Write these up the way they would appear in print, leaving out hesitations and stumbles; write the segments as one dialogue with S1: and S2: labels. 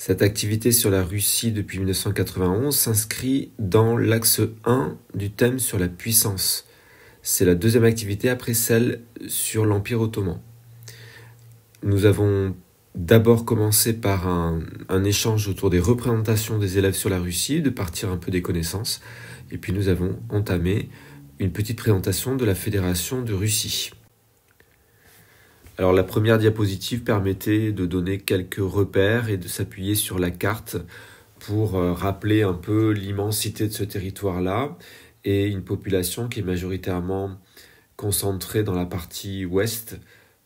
S1: Cette activité sur la Russie depuis 1991 s'inscrit dans l'axe 1 du thème sur la puissance. C'est la deuxième activité après celle sur l'Empire ottoman. Nous avons d'abord commencé par un échange autour des représentations des élèves sur la Russie, de partir un peu des connaissances, et puis nous avons entamé une petite présentation de la Fédération de Russie. Alors la première diapositive permettait de donner quelques repères et de s'appuyer sur la carte pour rappeler un peu l'immensité de ce territoire-là et une population qui est majoritairement concentrée dans la partie ouest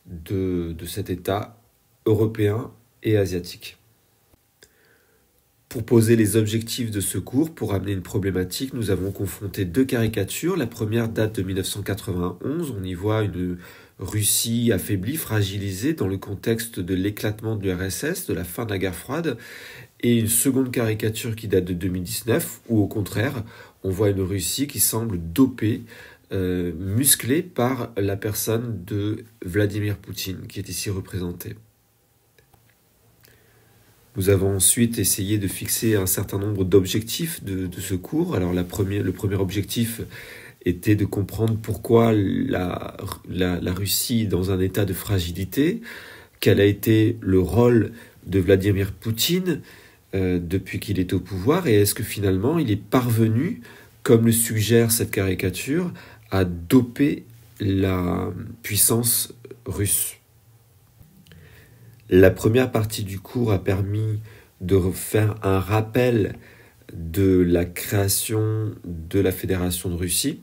S1: de cet État européen et asiatique. Pour poser les objectifs de ce cours, pour amener une problématique, nous avons confronté deux caricatures. La première date de 1991, on y voit une Russie affaiblie, fragilisée dans le contexte de l'éclatement de l'URSS, de la fin de la guerre froide, et une seconde caricature qui date de 2019, où au contraire, on voit une Russie qui semble dopée, musclée par la personne de Vladimir Poutine, qui est ici représentée. Nous avons ensuite essayé de fixer un certain nombre d'objectifs de ce cours. Alors le premier objectif était de comprendre pourquoi la Russie est dans un état de fragilité, quel a été le rôle de Vladimir Poutine depuis qu'il est au pouvoir, et est-ce que finalement il est parvenu, comme le suggère cette caricature, à doper la puissance russe. La première partie du cours a permis de faire un rappel de la création de la Fédération de Russie.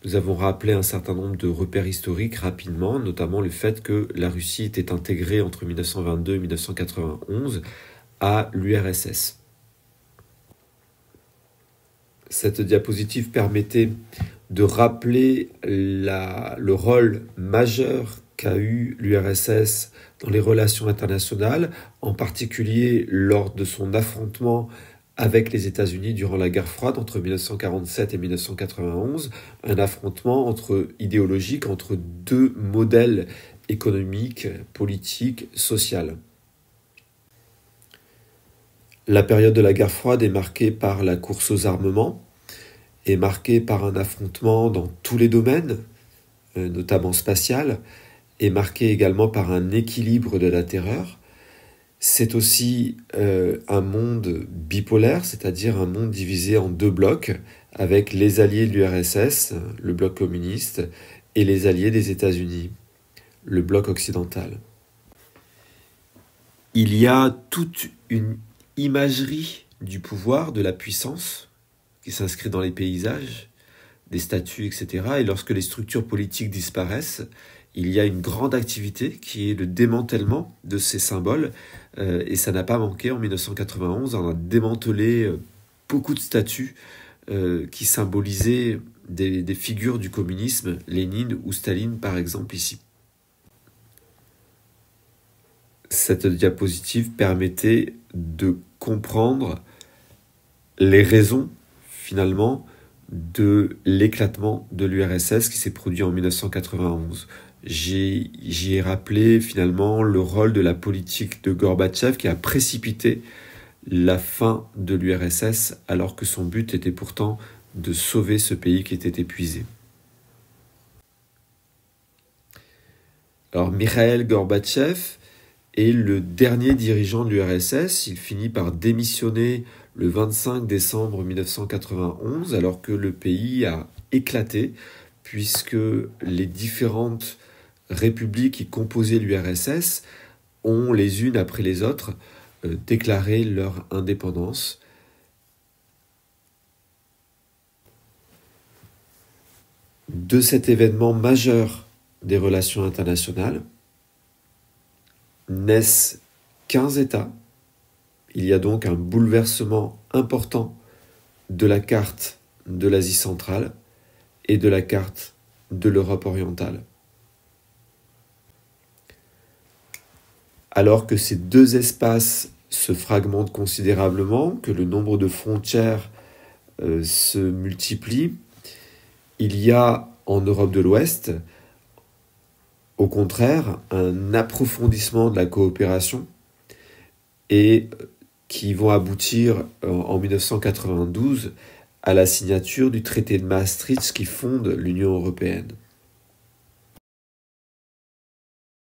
S1: Nous avons rappelé un certain nombre de repères historiques rapidement, notamment le fait que la Russie était intégrée entre 1922 et 1991 à l'URSS. Cette diapositive permettait de rappeler le rôle majeur qu'a eu l'URSS dans les relations internationales, en particulier lors de son affrontement avec les États-Unis durant la guerre froide entre 1947 et 1991, un affrontement idéologique entre deux modèles économiques, politiques, sociaux. La période de la guerre froide est marquée par la course aux armements, est marquée par un affrontement dans tous les domaines, notamment spatial, est marquée également par un équilibre de la terreur. C'est aussi un monde bipolaire, c'est-à-dire un monde divisé en deux blocs, avec les alliés de l'URSS, le bloc communiste, et les alliés des États-Unis, le bloc occidental. Il y a toute une imagerie du pouvoir, de la puissance, qui s'inscrit dans les paysages, des statues, etc. Et lorsque les structures politiques disparaissent, il y a une grande activité qui est le démantèlement de ces symboles. Et ça n'a pas manqué en 1991. On a démantelé beaucoup de statues qui symbolisaient des figures du communisme, Lénine ou Staline par exemple ici. Cette diapositive permettait de comprendre les raisons finalement de l'éclatement de l'URSS qui s'est produit en 1991. J'y ai rappelé finalement le rôle de la politique de Gorbatchev qui a précipité la fin de l'URSS alors que son but était pourtant de sauver ce pays qui était épuisé. Alors Mikhaïl Gorbatchev est le dernier dirigeant de l'URSS. Il finit par démissionner le 25 décembre 1991 alors que le pays a éclaté puisque les différentes républiques qui composaient l'URSS ont les unes après les autres déclaré leur indépendance. De cet événement majeur des relations internationales naissent 15 États. Il y a donc un bouleversement important de la carte de l'Asie centrale et de la carte de l'Europe orientale. Alors que ces deux espaces se fragmentent considérablement, que le nombre de frontières se multiplie, il y a en Europe de l'Ouest, au contraire, un approfondissement de la coopération et qui vont aboutir en 1992 à la signature du traité de Maastricht qui fonde l'Union européenne.